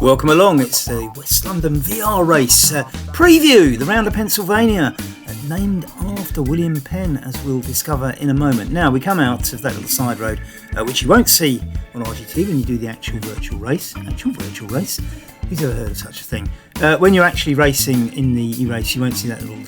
Welcome along, it's the West London VR race preview, the Round of Pennsylvania, named after William Penn, as we'll discover in a moment. Now, we come out of that little side road, which you won't see on RGT when you do the actual virtual race. Who's ever heard of such a thing? When you're actually racing in the e-race, you won't see that little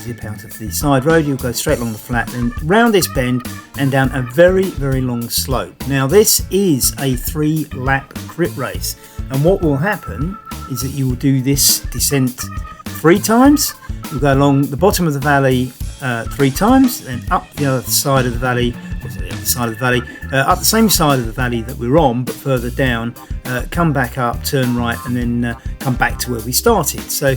zip out of the side road. You'll go straight along the flat, then round this bend and down a very, very long slope. Now, this is a 3-lap crit race, and what will happen is that you will do this descent 3 times. You'll go along the bottom of the valley 3 times, then up the other side of the valley, up the same side of the valley that we're on, but further down, come back up, turn right, and then come back to where we started. So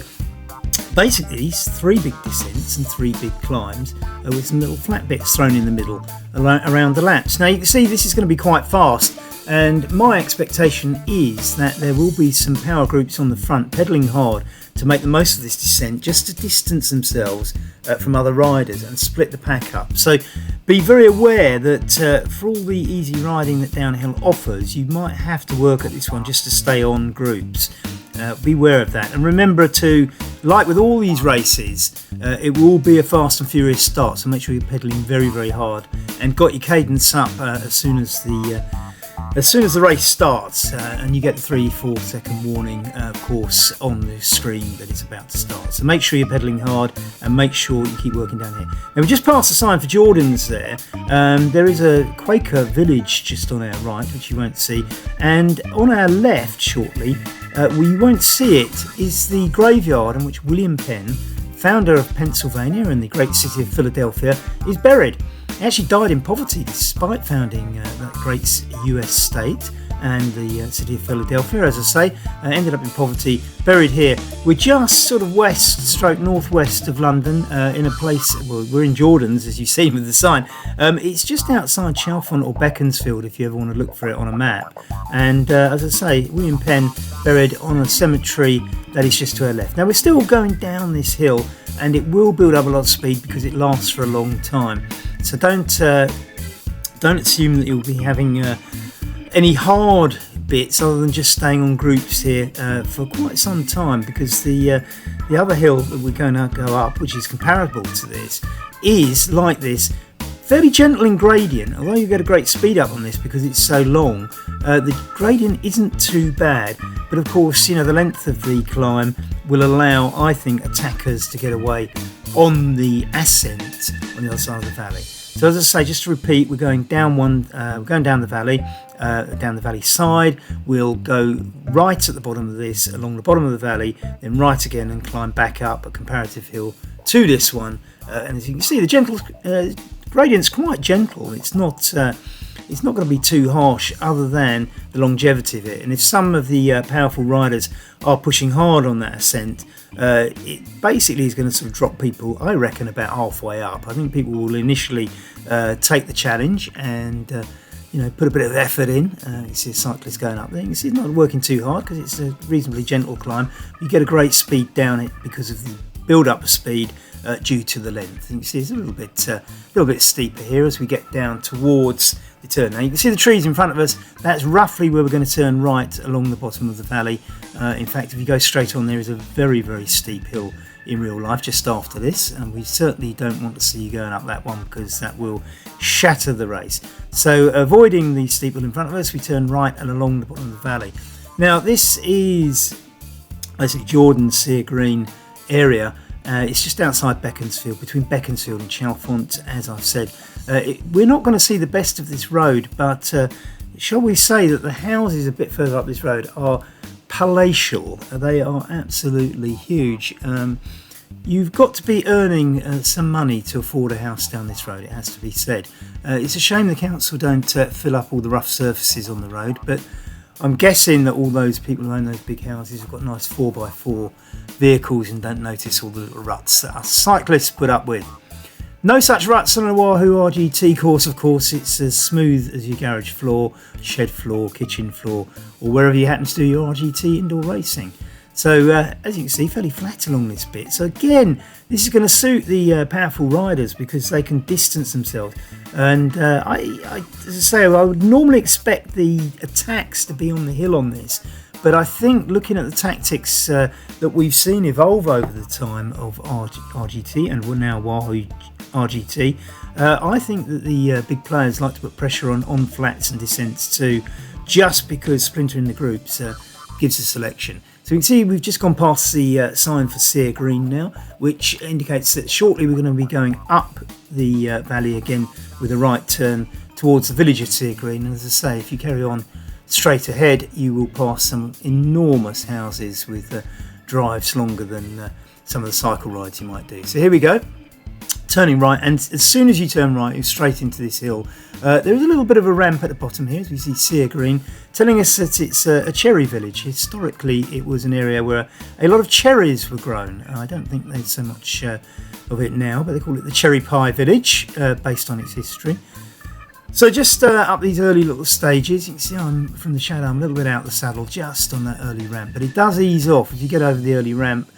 basically, these 3 big descents and 3 big climbs with some little flat bits thrown in the middle around the laps. Now you can see this is going to be quite fast, and my expectation is that there will be some power groups on the front pedalling hard to make the most of this descent, just to distance themselves from other riders and split the pack up. So be very aware that for all the easy riding that downhill offers, you might have to work at this one just to stay on groups. Beware of that, and remember to, like with all these races, it will be a fast and furious start, so make sure you're pedaling very, very hard and got your cadence up as soon as the race starts, and you get the 3-4 second warning, of course, on the screen that it's about to start. So make sure you're pedaling hard and make sure you keep working down here. Now, we just passed the sign for Jordan's there. There is a Quaker village just on our right, which you won't see, and on our left shortly, we won't see it, is the graveyard in which William Penn, founder of Pennsylvania and the great city of Philadelphia, is buried. He actually died in poverty despite founding that great US state and the city of Philadelphia, as I say, ended up in poverty, buried here. We're just sort of northwest of London, in a place, well, we're in Jordan's, as you see with the sign. It's just outside Chalfont or Beaconsfield, if you ever want to look for it on a map. And as I say, William Penn buried on a cemetery that is just to our left. Now, we're still going down this hill, and it will build up a lot of speed because it lasts for a long time. So don't assume that you'll be having any hard bits other than just staying on groups here for quite some time, because the other hill that we're going to go up, which is comparable to this, is like this, fairly gentle in gradient. Although you get a great speed up on this because it's so long, the gradient isn't too bad. But of course, the length of the climb will allow, I think, attackers to get away on the ascent on the other side of the valley. So as I say, just to repeat, we're going down the valley side. We'll go right at the bottom of this, along the bottom of the valley, then right again and climb back up a comparative hill to this one. And as you can see, the gradient's quite gentle. It's not going to be too harsh, other than the longevity of it. And if some of the powerful riders are pushing hard on that ascent, it basically is going to sort of drop people, I reckon, about halfway up. I think people will initially take the challenge and put a bit of effort in. You see a cyclist going up there. You can see it's not working too hard because it's a reasonably gentle climb. You get a great speed down it because of the build-up of speed due to the length. And you see it's a little bit steeper here as we get down towards the turn. Now you can see the trees in front of us. That's roughly where we're going to turn right along the bottom of the valley. In fact, if you go straight on, there is a very, very steep hill in real life just after this, and we certainly don't want to see you going up that one because that will shatter the race. So avoiding the steep hill in front of us, we turn right and along the bottom of the valley. Now this is basically Jordan's Sear Green area. It's just outside Beaconsfield, between Beaconsfield and Chalfont, as I've said. We're not going to see the best of this road, but shall we say that the houses a bit further up this road are palatial. They are absolutely huge. You've got to be earning some money to afford a house down this road, it has to be said. It's a shame the council don't fill up all the rough surfaces on the road, but I'm guessing that all those people who own those big houses have got nice 4x4 vehicles and don't notice all the little ruts that us cyclists put up with. No such ruts on a Wahoo RGT course, of course. It's as smooth as your garage floor, shed floor, kitchen floor, or wherever you happen to do your RGT indoor racing. So as you can see, fairly flat along this bit. So again, this is going to suit the powerful riders because they can distance themselves. And as I say, I would normally expect the attacks to be on the hill on this, but I think looking at the tactics that we've seen evolve over the time of RGT and now Wahoo RGT, I think that the big players like to put pressure on flats and descents too, just because splintering the groups gives a selection. So you can see we've just gone past the sign for Sear Green now, which indicates that shortly we're going to be going up the valley again with a right turn towards the village of Sear Green. And as I say, if you carry on straight ahead, you will pass some enormous houses with drives longer than some of the cycle rides you might do. So here we go, turning right, and as soon as you turn right, you're straight into this hill. There is a little bit of a ramp at the bottom here, as we see Sear Green, telling us that it's a cherry village. Historically, it was an area where a lot of cherries were grown. I don't think there's so much of it now, but they call it the Cherry Pie Village, based on its history. So just up these early little stages, you can see I'm from the shadow, I'm a little bit out of the saddle just on that early ramp, but it does ease off. If you get over the early ramp,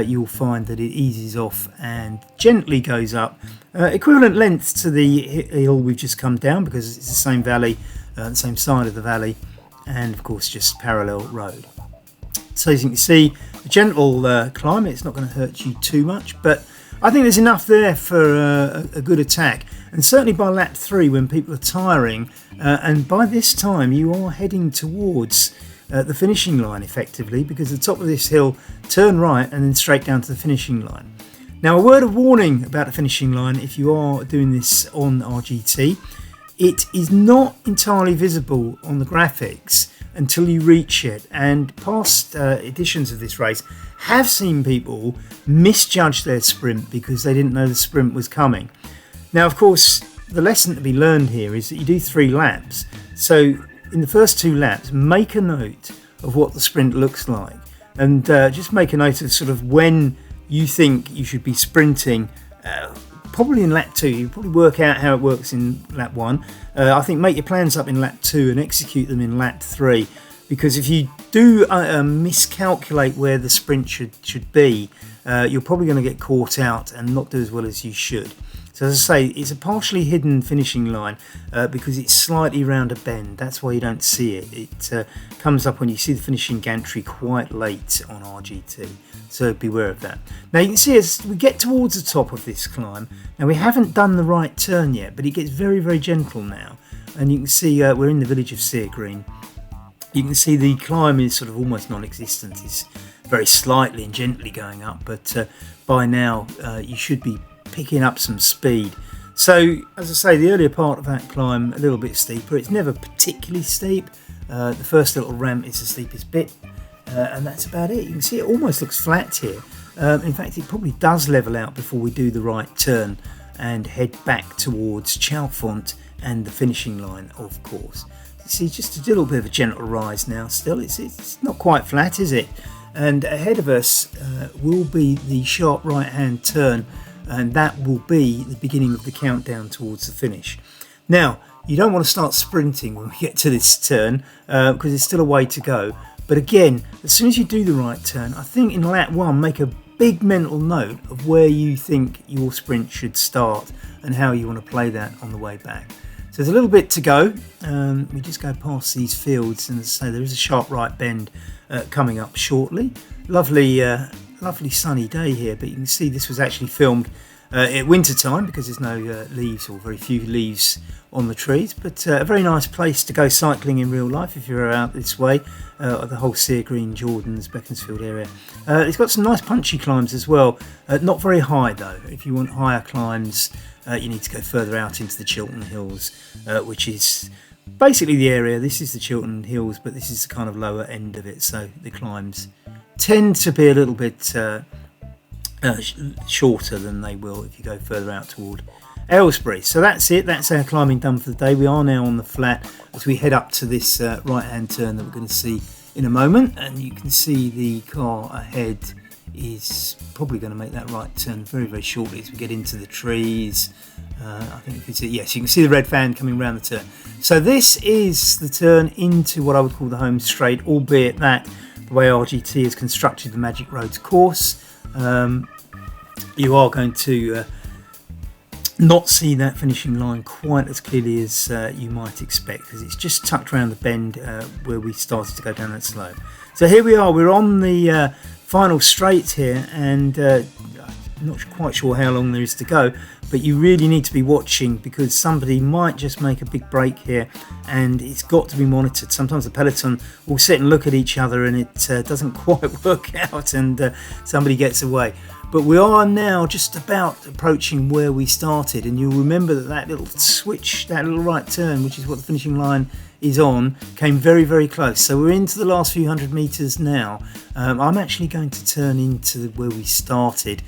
you'll find that it eases off and gently goes up, equivalent length to the hill we've just come down, because it's the same valley, the same side of the valley, and of course just parallel road. So as you can see, a gentle climb. It's not going to hurt you too much, but I think there's enough there for a good attack. And certainly by lap 3, when people are tiring, and by this time you are heading towards the finishing line effectively, because the top of this hill, turn right and then straight down to the finishing line. Now, a word of warning about the finishing line if you are doing this on RGT: it is not entirely visible on the graphics until you reach it, and past editions of this race have seen people misjudge their sprint because they didn't know the sprint was coming. Now, of course, the lesson to be learned here is that you do 3 laps. So in the first 2 laps, make a note of what the sprint looks like, and just make a note of sort of when you think you should be sprinting. Probably in lap 2, you probably work out how it works in lap 1. I think make your plans up in lap 2 and execute them in lap 3, because if you do miscalculate where the sprint should be, you're probably going to get caught out and not do as well as you should. So as I say, it's a partially hidden finishing line because it's slightly round a bend. That's why you don't see it. It comes up when you see the finishing gantry quite late on RGT. So beware of that. Now you can see as we get towards the top of this climb, now we haven't done the right turn yet, but it gets very, very gentle now. And you can see we're in the village of Sear Green. You can see the climb is sort of almost non-existent. It's very slightly and gently going up, but by now you should be picking up some speed. So as I say, the earlier part of that climb a little bit steeper. It's never particularly steep. The first little ramp is the steepest bit, and that's about it. You can see it almost looks flat here. In fact, it probably does level out before we do the right turn and head back towards Chalfont and the finishing line, of course. You see, just a little bit of a gentle rise now. Still, it's not quite flat, is it? And ahead of us will be the sharp right-hand turn, and that will be the beginning of the countdown towards the finish. Now, you don't want to start sprinting when we get to this turn because there's still a way to go. But again, as soon as you do the right turn, I think in lap 1, make a big mental note of where you think your sprint should start and how you want to play that on the way back. So there's a little bit to go. We just go past these fields, and as I say, there is a sharp right bend coming up shortly. Lovely sunny day here, but you can see this was actually filmed at winter time because there's no leaves, or very few leaves on the trees, but a very nice place to go cycling in real life if you're out this way, the whole Sear Green, Jordans, Beaconsfield area. It's got some nice punchy climbs as well, not very high though. If you want higher climbs, you need to go further out into the Chiltern Hills, which is basically the area. This is the Chiltern Hills, but this is the kind of lower end of it, so the climbs tend to be a little bit shorter than they will if you go further out toward Aylesbury. So that's it, that's our climbing done for the day. We are now on the flat as we head up to this right hand turn that we're going to see in a moment, and you can see the car ahead is probably going to make that right turn very, very shortly as we get into the trees. I think if it's it, yes, you can see the red van coming around the turn. So this is the turn into what I would call the home straight, albeit that the way RGT has constructed the Magic Roads course, you are going to not see that finishing line quite as clearly as you might expect, because it's just tucked around the bend where we started to go down that slope. So here we are, we're on the final straight here, and I'm not quite sure how long there is to go, but you really need to be watching, because somebody might just make a big break here, and it's got to be monitored. Sometimes the peloton will sit and look at each other and it doesn't quite work out, and somebody gets away. But we are now just about approaching where we started, and you'll remember that little switch, that little right turn, which is what the finishing line is on, came very, very close. So we're into the last few hundred metres now. I'm actually going to turn into where we started,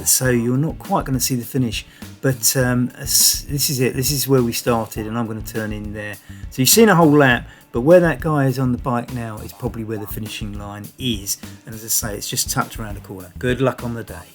so you're not quite going to see the finish. But this is it. This is where we started, and I'm going to turn in there. So you've seen a whole lap, but where that guy is on the bike now is probably where the finishing line is. And as I say, it's just tucked around the corner. Good luck on the day.